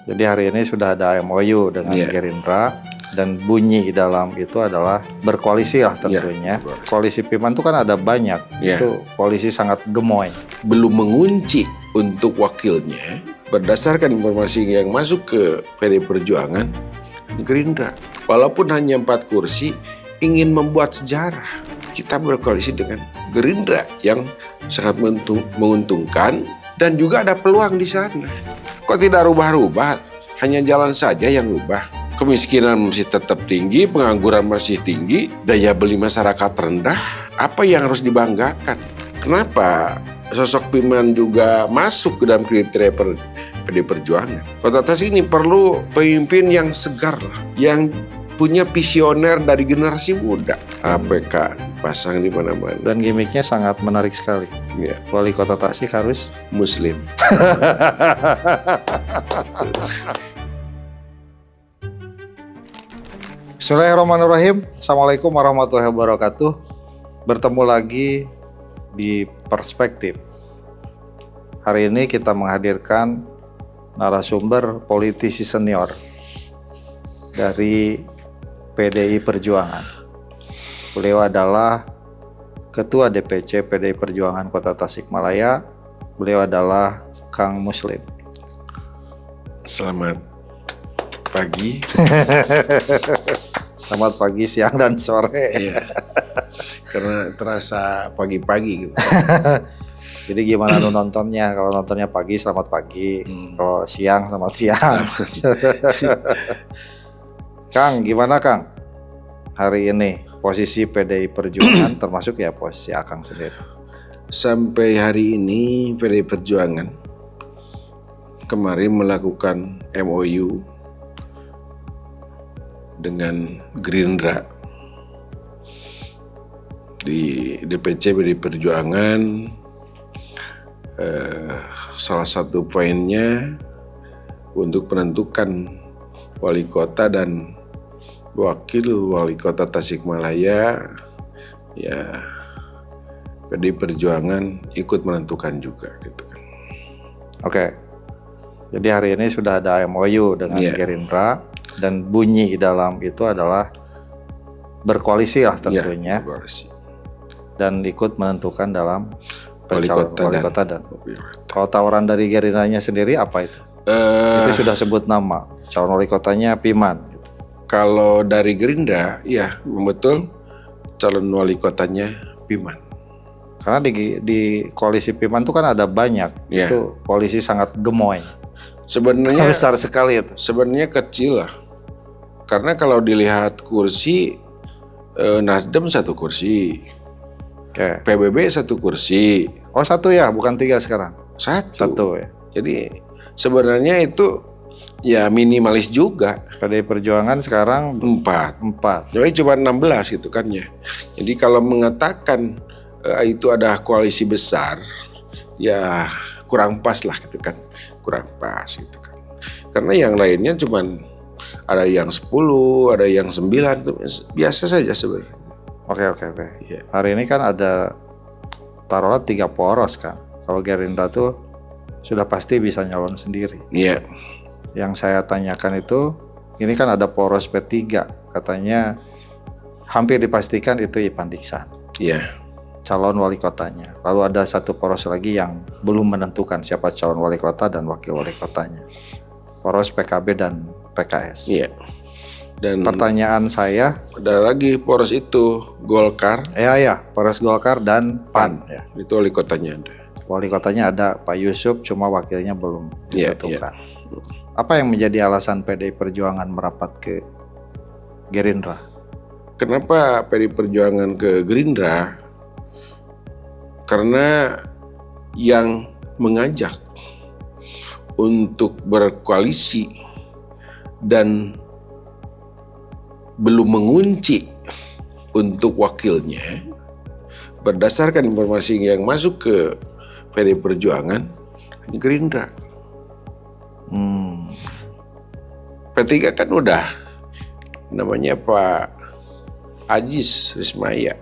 Jadi hari ini sudah ada MOU dengan Gerindra dan bunyi dalam itu adalah berkoalisi lah tentunya. Koalisi Piman itu kan ada banyak, itu koalisi sangat gemoy. Belum mengunci untuk wakilnya berdasarkan informasi yang masuk ke PDI Perjuangan, Gerindra. Walaupun hanya 4 kursi, ingin membuat sejarah. Kita berkoalisi dengan Gerindra yang sangat menguntungkan dan juga ada peluang di sana. Kok tidak rubah-rubah? Hanya jalan saja yang rubah. Kemiskinan masih tetap tinggi, pengangguran masih tinggi, daya beli masyarakat rendah. Apa yang harus dibanggakan? Kenapa sosok Piman juga masuk ke dalam kriteria PDI Perjuangan? Kota Tasik ini perlu pemimpin yang segar, yang punya visioner dari generasi muda. APK pasang di mana-mana. Dan gimmicknya sangat menarik sekali. Wali Kota Tasik harus Muslim. Bismillahirrahmanirrahim. Assalamualaikum warahmatullahi wabarakatuh. Bertemu lagi di Perspektif. Hari ini kita menghadirkan narasumber politisi senior dari PDI Perjuangan. Beliau adalah Ketua DPC PDI Perjuangan Kota Tasikmalaya. Beliau adalah Kang Muslim. Selamat pagi. Selamat pagi, siang, dan sore. Iya. Karena terasa pagi-pagi gitu. Jadi gimana lu nontonnya? Kalau nontonnya pagi, selamat pagi. Kalau siang, selamat siang. Kang, gimana Kang? Hari ini posisi PDI Perjuangan termasuk ya posisi Akang sendiri. Sampai hari ini PDI Perjuangan kemarin melakukan MOU dengan Gerindra. Di DPC PDI Perjuangan salah satu poinnya untuk menentukan wali kota dan wakil wali kota Tasikmalaya, ya PDI Perjuangan ikut menentukan juga gitu kan. Oke. Jadi hari ini sudah ada MOU dengan Gerindra dan bunyi dalam itu adalah berkoalisi lah tentunya. Berkoalisi. Dan ikut menentukan dalam wali kota dan kalau tawaran dari Gerindranya sendiri apa itu? Itu sudah sebut nama. Calon wali kotanya Piman. Kalau dari Gerindra, ya betul calon wali kotanya Piman. Karena di koalisi Piman itu kan ada banyak, itu koalisi sangat gemoy. Sebenarnya besar sekali itu. Sebenarnya kecil lah, karena kalau dilihat kursi, Nasdem 1 kursi, PBB 1 kursi. Oh 1 ya, bukan 3 sekarang? 1 ya. Jadi sebenarnya itu ya minimalis juga. PDI Perjuangan sekarang 4. Jadi cuma 16 gitu kan ya. Jadi kalau mengatakan itu ada koalisi besar, ya kurang pas lah gitu kan. Kurang pas gitu kan. Karena yang lainnya cuma ada yang 10, ada yang 9, itu biasa saja sebenarnya. Oke. Hari ini kan ada taruhlah 3 poros kan. Kalau Gerindra tuh sudah pasti bisa nyalon sendiri. Iya. Yang saya tanyakan itu, ini kan ada poros P3, katanya hampir dipastikan itu Ipan Diksan. Iya. Calon wali kotanya. Lalu ada 1 poros lagi yang belum menentukan siapa calon wali kota dan wakil wali kotanya. Poros PKB dan PKS. Iya. Dan pertanyaan saya, ada lagi poros itu Golkar. Ya, poros Golkar dan PAN. Ya. Itu wali kotanya ada. Wali kotanya ada Pak Yusuf, cuma wakilnya belum ditentukan. Iya. Apa yang menjadi alasan PDI Perjuangan merapat ke Gerindra? Kenapa PDI Perjuangan ke Gerindra? Karena yang mengajak untuk berkoalisi dan belum mengunci untuk wakilnya berdasarkan informasi yang masuk ke PDI Perjuangan, Gerindra. P3 kan udah namanya Pak Ajis Rismaya.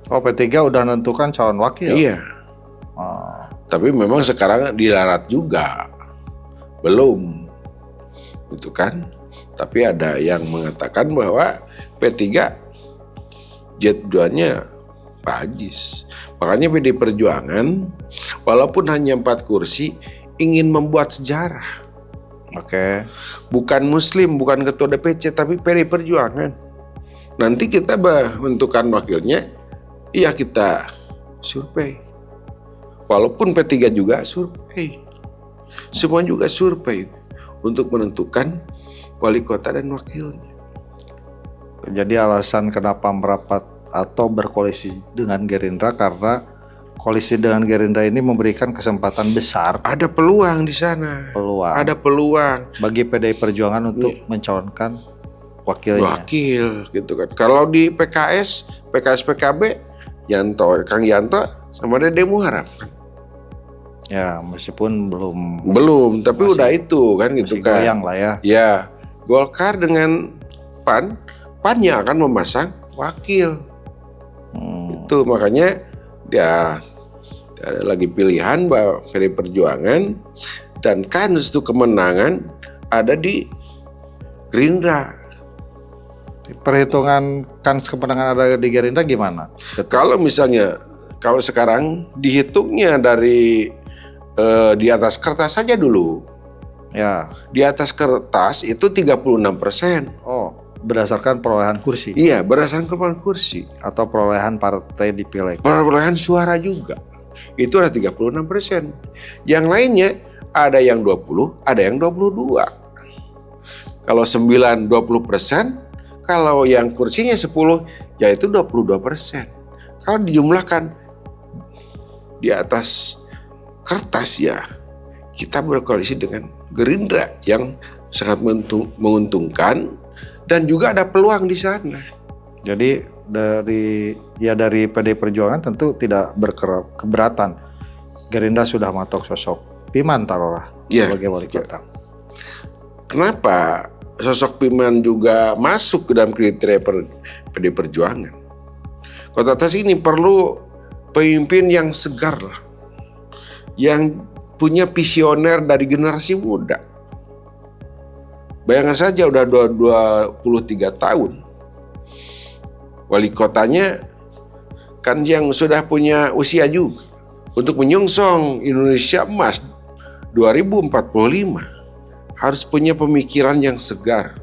Oh, P3 udah nentukan calon wakil? Iya. Tapi memang sekarang dilarat juga. Belum. gitu kan. Tapi ada yang mengatakan bahwa P3 jet 2-nya Pak Ajis. Makanya PD Perjuangan walaupun hanya 4 kursi ingin membuat sejarah. Oke. Bukan Muslim, bukan ketua DPC, tapi PD Perjuangan. Nanti kita menentukan wakilnya, ya kita survei. Walaupun P3 juga survei. Semua juga survei untuk menentukan wali kota dan wakilnya. Jadi alasan kenapa merapat atau berkoalisi dengan Gerindra karena koalisi dengan Gerindra ini memberikan kesempatan besar. Ada peluang di sana. Ada peluang bagi PDI Perjuangan untuk mencalonkan wakilnya. Wakil gitu kan. Kalau di PKS PKB Kang Yanto sama Dede Muharrem. Ya, meskipun belum tapi udah itu kan gitu kan. Goyang lah ya. Ya, Golkar dengan PAN-nya akan memasang wakil. Itu makanya ya ada lagi pilihan bahwa PDI Perjuangan dan kans untuk kemenangan ada di Gerindra. Perhitungan kans kemenangan ada di Gerindra gimana? Kalau sekarang dihitungnya dari di atas kertas saja dulu. Ya. Di atas kertas itu 36%. Oh, berdasarkan perolehan kursi. Iya, berdasarkan perolehan kursi atau perolehan partai di pileg. Perolehan suara juga. Itu ada 36%. Yang lainnya ada yang 20, ada yang 22. Kalau 9 20%, kalau yang kursinya 10 yaitu 22%. Kalau dijumlahkan di atas kertas ya kita berkoalisi dengan Gerindra yang sangat menguntungkan dan juga ada peluang di sana. Jadi dari PDI Perjuangan tentu tidak berkeberatan. Gerindra sudah matok sosok Piman taruhlah sebagai wali kota. Kenapa sosok Piman juga masuk ke dalam kriteria PDI Perjuangan? Kota Tasik ini perlu pemimpin yang segar lah, yang punya visioner dari generasi muda. Bayangkan saja udah 23 tahun. Wali kotanya kan yang sudah punya usia juga untuk menyongsong Indonesia Emas 2045 harus punya pemikiran yang segar.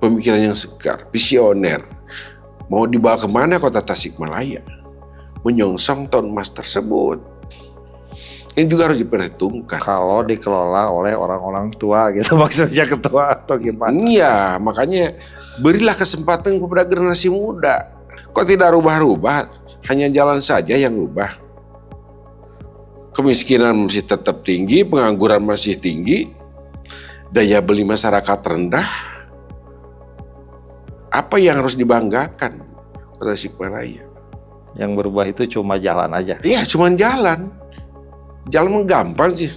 Pemikiran yang segar, visioner. Mau dibawa kemana kota Tasikmalaya? Menyongsong tahun emas tersebut. Ini juga harus diperhitungkan. Kalau dikelola oleh orang-orang tua gitu maksudnya ketua atau gimana? Iya, makanya berilah kesempatan kepada generasi muda. Kok tidak rubah-rubah? Hanya jalan saja yang rubah. Kemiskinan masih tetap tinggi, pengangguran masih tinggi, daya beli masyarakat rendah. Apa yang harus dibanggakan kota Tasikmalaya? Yang berubah itu cuma jalan aja. Iya, cuma jalan. Jalan gampang sih.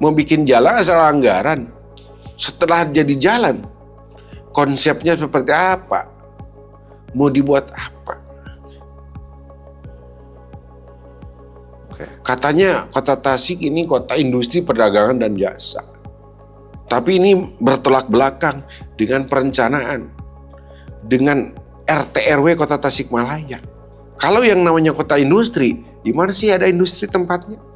Mau bikin jalan asal anggaran. Setelah jadi jalan, konsepnya seperti apa? Mau dibuat apa? Katanya kota Tasik ini kota industri, perdagangan, dan jasa. Tapi ini bertolak belakang dengan perencanaan, dengan RT/RW kota Tasikmalaya. Kalau yang namanya kota industri, di mana sih ada industri tempatnya?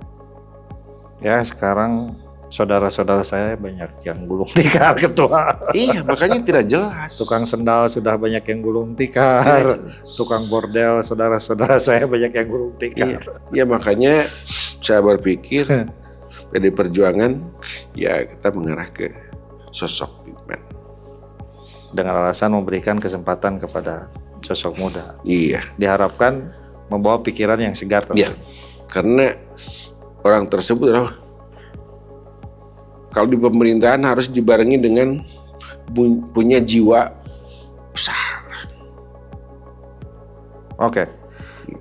Ya sekarang saudara-saudara saya banyak yang gulung tikar ketua. Iya, makanya tidak jelas. Tukang sendal sudah banyak yang gulung tikar. Tukang bordel saudara-saudara saya banyak yang gulung tikar. Iya, makanya saya berpikir PDI Perjuangan ya kita mengarah ke sosok Piman. Dengan alasan memberikan kesempatan kepada sosok muda. Iya. Diharapkan membawa pikiran yang segar. Iya. Karena orang tersebut kalau di pemerintahan harus dibarengi dengan punya jiwa usaha. Oke.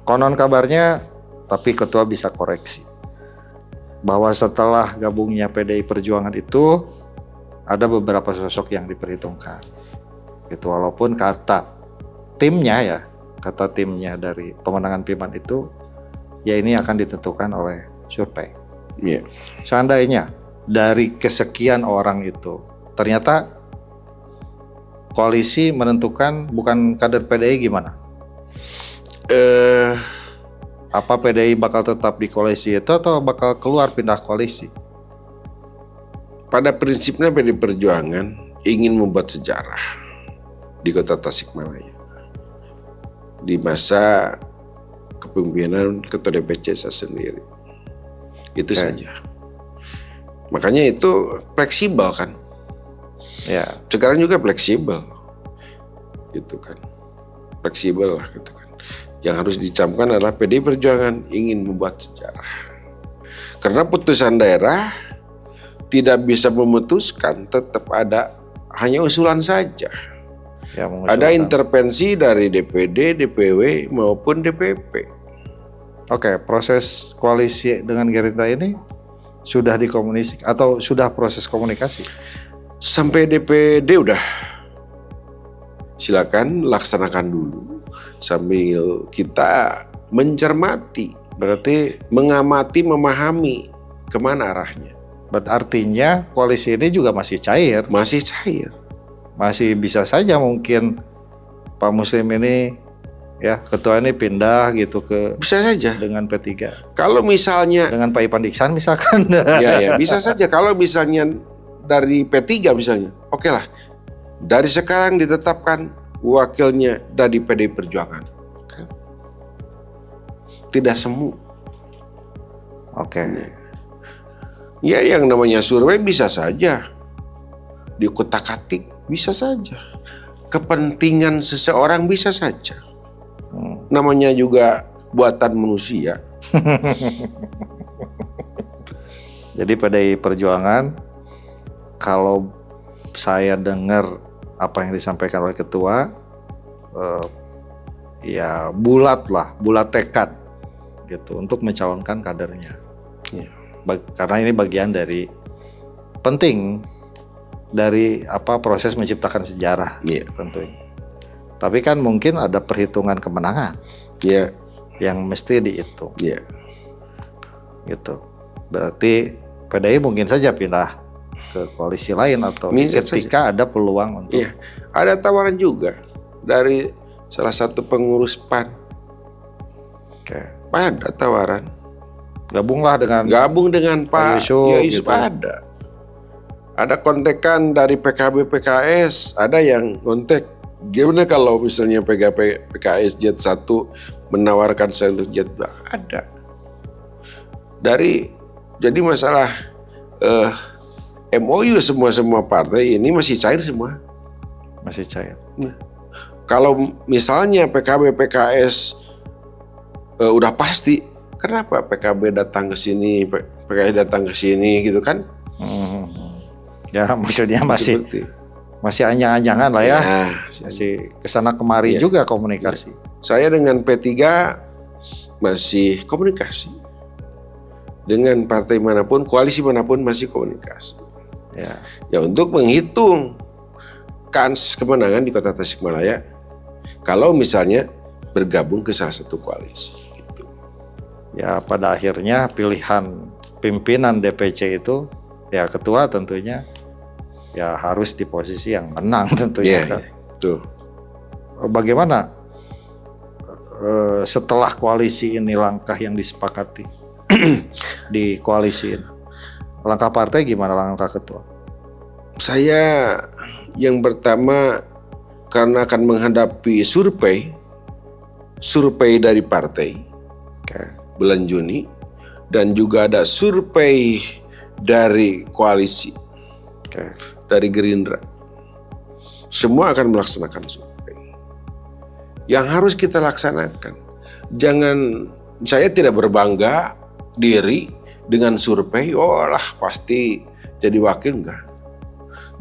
Konon kabarnya, tapi ketua bisa koreksi, bahwa setelah gabungnya PDI Perjuangan itu ada beberapa sosok yang diperhitungkan. Itu walaupun kata timnya dari pemenangan Piman itu ya ini akan ditentukan oleh survei. Yeah. Seandainya dari kesekian orang itu ternyata koalisi menentukan bukan kader PDI, gimana? Apa PDI bakal tetap di koalisi itu atau bakal keluar pindah koalisi? Pada prinsipnya PDI Perjuangan ingin membuat sejarah di kota Tasikmalaya di masa kepemimpinan Ketua DPC saya sendiri. Itu saja. Makanya itu fleksibel kan. Ya. Sekarang juga fleksibel. Gitu kan. Fleksibel lah gitu kan. Yang harus dicamkan adalah PDI Perjuangan ingin membuat sejarah. Karena putusan daerah tidak bisa memutuskan, tetap ada hanya usulan saja. Ya, ada intervensi dari DPD, DPW maupun DPP. Oke, proses koalisi dengan Gerindra ini sudah dikomunikasi atau sudah proses komunikasi? Sampai DPD udah. Silakan laksanakan dulu sambil kita mencermati, berarti mengamati, memahami kemana arahnya. Artinya koalisi ini juga masih cair. Masih cair. Masih bisa saja mungkin Pak Muslim ini, ya, ketua ini pindah gitu ke, bisa saja dengan P3. Kalau misalnya dengan Pak Ipan Diksan misalkan. Ya, bisa saja. Kalau misalnya dari P3 misalnya, oke lah. Dari sekarang ditetapkan wakilnya dari PDI Perjuangan. Tidak semu. Oke. Ya, yang namanya survei bisa saja dikutak-atik, bisa saja. Kepentingan seseorang bisa saja. Namanya juga buatan manusia. Jadi PDI Perjuangan, kalau saya dengar apa yang disampaikan oleh ketua, ya bulat tekad gitu untuk mencalonkan kadernya. Ya. Karena ini bagian dari penting dari proses menciptakan sejarah. Ya. Tentunya. Tapi kan mungkin ada perhitungan kemenangan. Ya. Yang mesti dihitung. Ya. Gitu. Berarti PDI mungkin saja pindah ke koalisi lain atau ketika ada peluang untuk. Ya. Ada tawaran juga dari salah satu pengurus PAN. Oke. Ada tawaran. Gabung dengan Pak Yusuf gitu. Ada kontekan dari PKB PKS, ada yang kontek. Gimana kalau misalnya PKS Jet 1 menawarkan saya untuk Jet 2? Ada. Jadi masalah MOU semua partai ini masih cair semua. Masih cair. Nah, kalau misalnya PKB PKS udah pasti, kenapa PKB datang ke sini, PKS datang ke sini gitu kan? Ya maksudnya masih anjang-anjangan lah ya. Masih kesana kemari juga komunikasi. Saya dengan P3 masih komunikasi. Dengan partai manapun, koalisi manapun masih komunikasi. Ya untuk menghitung kans kemenangan di kota Tasikmalaya kalau misalnya bergabung ke salah satu koalisi. Gitu. Ya pada akhirnya pilihan pimpinan DPC itu ya ketua tentunya ya harus di posisi yang menang tentunya kan. Tuh. Bagaimana setelah koalisi ini langkah yang disepakati di koalisi ini? Langkah partai gimana, langkah ketua? Saya yang pertama karena akan menghadapi survei dari partai bulan Juni dan juga ada survei dari koalisi dari Gerindra. Semua akan melaksanakan survei. Yang harus kita laksanakan, saya tidak berbangga diri dengan survei, pasti jadi wakil, enggak.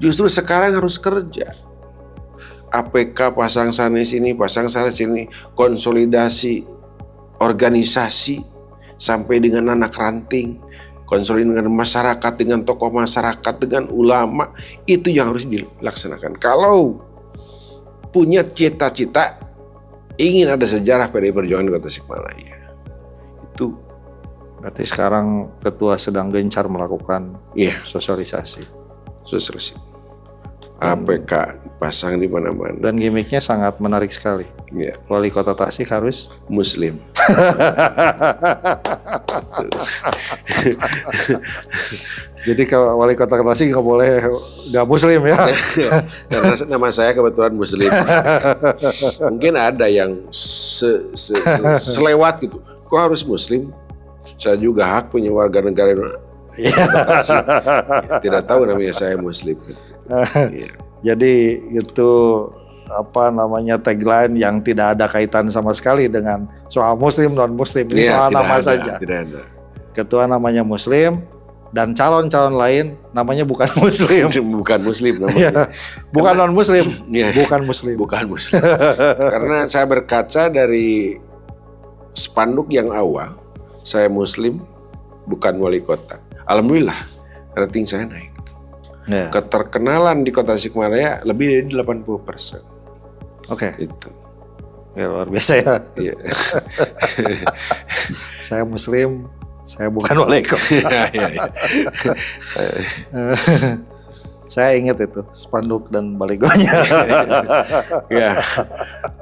Justru sekarang harus kerja. APK pasang sana sini, konsolidasi organisasi sampai dengan anak ranting, konsolidasi dengan masyarakat, dengan tokoh masyarakat, dengan ulama, itu yang harus dilaksanakan. Kalau punya cita-cita ingin ada sejarah PDI Perjuangan di Kota Tasikmalaya, itu Berarti sekarang ketua sedang gencar melakukan sosialisasi. APK pasang di mana-mana. Dan gimmicknya sangat menarik sekali. Wali Kota Tasik harus Muslim. Jadi kalau Wali Kota Tasik nggak boleh nggak Muslim ya? Karena nama saya kebetulan Muslim. Mungkin ada yang selewat gitu. Kok harus Muslim? Saya juga hak punya warga negara Tasik. Tidak tahu namanya saya Muslim. Jadi itu tagline yang tidak ada kaitan sama sekali dengan soal Muslim non Muslim, ini soal nama saja. Tidak ada. Ketua namanya Muslim dan calon-calon lain namanya bukan Muslim. Bukan Muslim namanya. Bukan non Muslim. Bukan Muslim. Bukan Muslim. Karena saya berkaca dari spanduk yang awal, saya Muslim, bukan wali kota. Alhamdulillah rating saya naik. Keterkenalan di Kota Tasikmalaya lebih dari 80%. Oke. Itu. Ya, luar biasa ya. Saya Muslim, saya bukan wali kota. Saya ingat itu spanduk dan baligonya.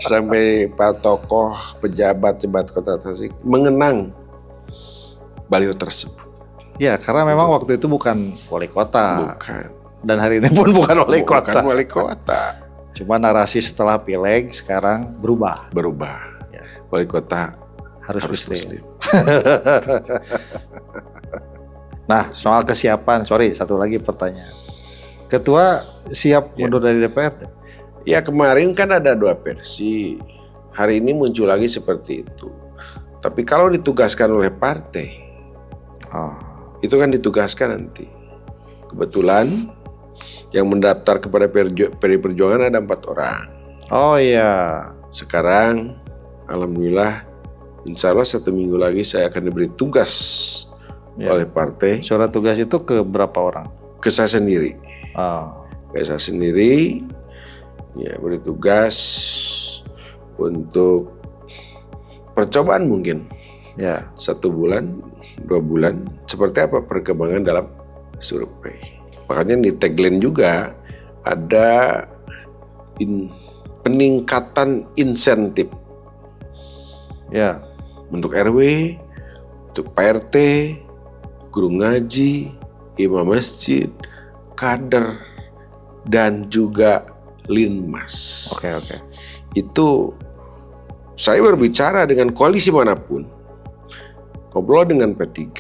Sampai para tokoh, pejabat Kota Tasik mengenang baliho tersebut. Ya, karena memang waktu itu bukan wali kota. Bukan. Dan hari ini pun bukan wali kota. Bukan wali kota. Cuma narasi setelah pileg sekarang berubah. Ya. Wali kota harus Muslim. Nah, soal kesiapan, satu lagi pertanyaan. Ketua siap mundur dari DPRD? Ya, kemarin kan ada 2 versi. Hari ini muncul lagi seperti itu. Tapi kalau ditugaskan oleh partai, itu kan ditugaskan nanti. Kebetulan yang mendaftar kepada PDI Perjuangan ada 4 orang. Oh iya. Sekarang alhamdulillah insya Allah 1 minggu lagi saya akan diberi tugas oleh partai. Surat tugas itu ke berapa orang? Ke saya sendiri. Ke saya sendiri, ya, beri tugas untuk percobaan mungkin. 1 bulan, 2 bulan. Seperti apa perkembangan dalam survei. Makanya di tagline juga ada peningkatan insentif. Ya. Untuk RW, untuk PRT, guru ngaji, imam masjid, kader, dan juga linmas. Oke. Itu saya berbicara dengan koalisi manapun, ngobrol dengan P3,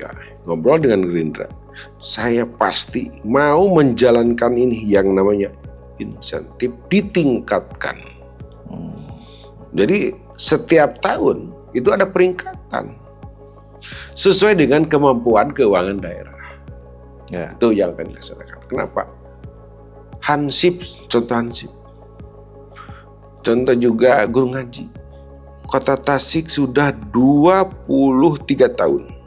ngobrol dengan Gerindra, saya pasti mau menjalankan ini yang namanya insentif ditingkatkan. Jadi setiap tahun itu ada peringkatan sesuai dengan kemampuan keuangan daerah. Itu yang akan dilaksanakan. Kenapa? Hansip, contoh Hansip. Contoh juga guru ngaji. Kota Tasik sudah 23 tahun.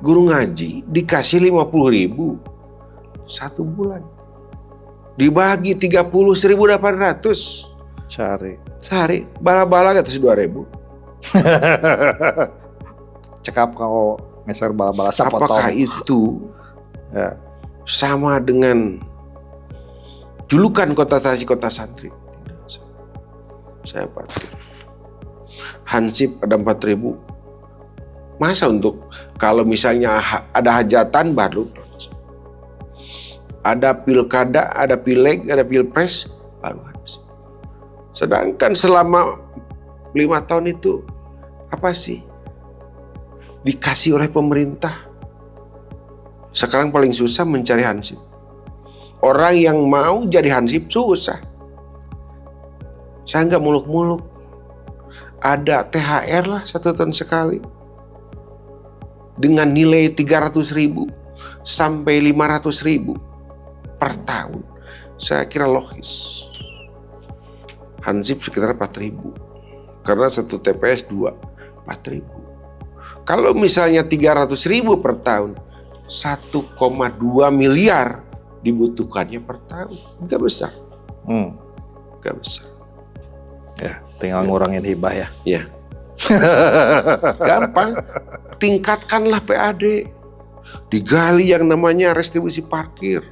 Guru ngaji dikasih 50.000 1 bulan. Dibagi 30.800 sehari. Bala-bala atas 2.000. Cekap kalau ngeser bala-bala sapotong. Apakah itu sama dengan julukan Kota Tasik kota santri? Saya pasti. Hansip ada 4.000. Masa untuk kalau misalnya ada hajatan baru, ada pilkada, ada pileg, ada pilpres, baru habis. Sedangkan selama 5 tahun itu apa sih dikasih oleh pemerintah? Sekarang paling susah mencari hansip. Orang yang mau jadi hansip susah. Saya nggak muluk-muluk. Ada THR lah 1 tahun sekali. Dengan nilai 300.000 sampai 500.000 per tahun. Saya kira logis. Hansip sekitar 4.000. Karena 1 TPS 2, 4.000. Kalau misalnya 300.000 per tahun, 1,2 miliar dibutuhkannya per tahun. Enggak besar. Enggak besar. Ya, tinggal ngurangin hibah ya. Ya. Gampang. Tingkatkanlah PAD. Digali yang namanya retribusi parkir.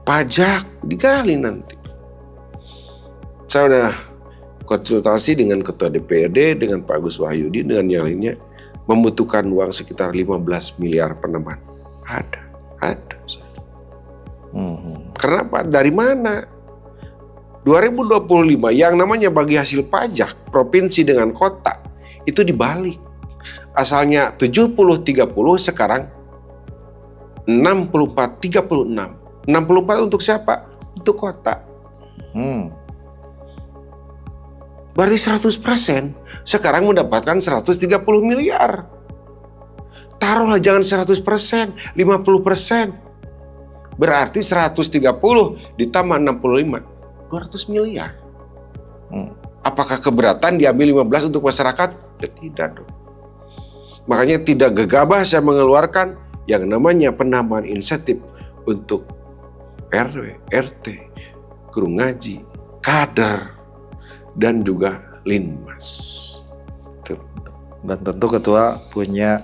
Pajak digali nanti. Saya udah konsultasi dengan Ketua DPRD, dengan Pak Agus Wahyudi, dengan yang lainnya. Membutuhkan uang sekitar 15 miliar penambahan. Ada. Kenapa? Dari mana? 2025 yang namanya bagi hasil pajak provinsi dengan kota itu dibalik. Asalnya 70-30 sekarang 64-36. 64 untuk siapa? Untuk kota. Berarti 100% sekarang mendapatkan 130 miliar. Taruhlah jangan 100%, 50%. Berarti 130 ditambah 65, 200 miliar. Apakah keberatan diambil 15 untuk masyarakat? Ya, tidak dong. Makanya tidak gegabah saya mengeluarkan yang namanya penambahan insentif untuk RW, RT, guru ngaji, kader, dan juga Linmas. Dan tentu ketua punya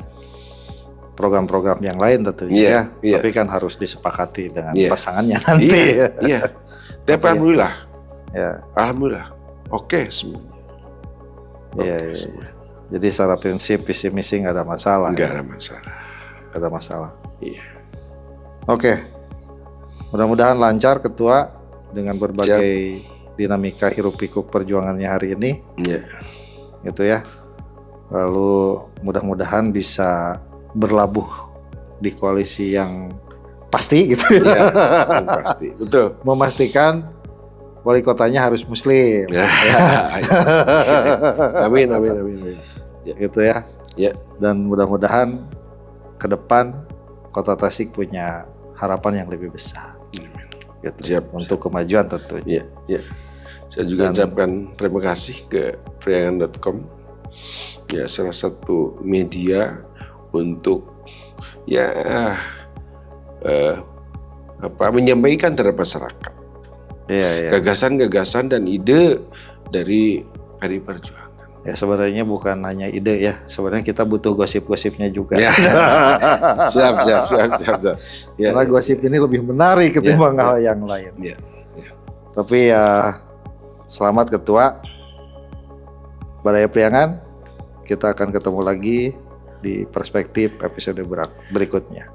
program-program yang lain tentunya tapi kan harus disepakati dengan pasangannya nanti. Tapi alhamdulillah. Alhamdulillah. Oke semuanya. Jadi secara prinsip visi misi nggak ada masalah. Nggak ada masalah. Iya. Oke. Mudah-mudahan lancar ketua dengan berbagai dinamika hiruk pikuk perjuangannya hari ini. Gitu ya. Lalu mudah-mudahan bisa berlabuh di koalisi yang pasti gitu ya. Pasti, betul. Memastikan wali kotanya harus muslim. Amin. Gitu ya. Dan mudah-mudahan ke depan Kota Tasik punya harapan yang lebih besar. Gitu. Siap. Untuk kemajuan tentunya. Saya juga ucapkan terima kasih ke priangan.com. Ya, salah satu media untuk menyampaikan terhadap masyarakat gagasan-gagasan dan ide dari PDI Perjuangan. Ya sebenarnya bukan hanya ide ya, sebenarnya kita butuh gosip-gosipnya juga. Siap. Karena gosip ini lebih menarik ketimbang hal yang lain. Tapi selamat ketua Balai Priangan. Kita akan ketemu lagi di perspektif episode berikutnya.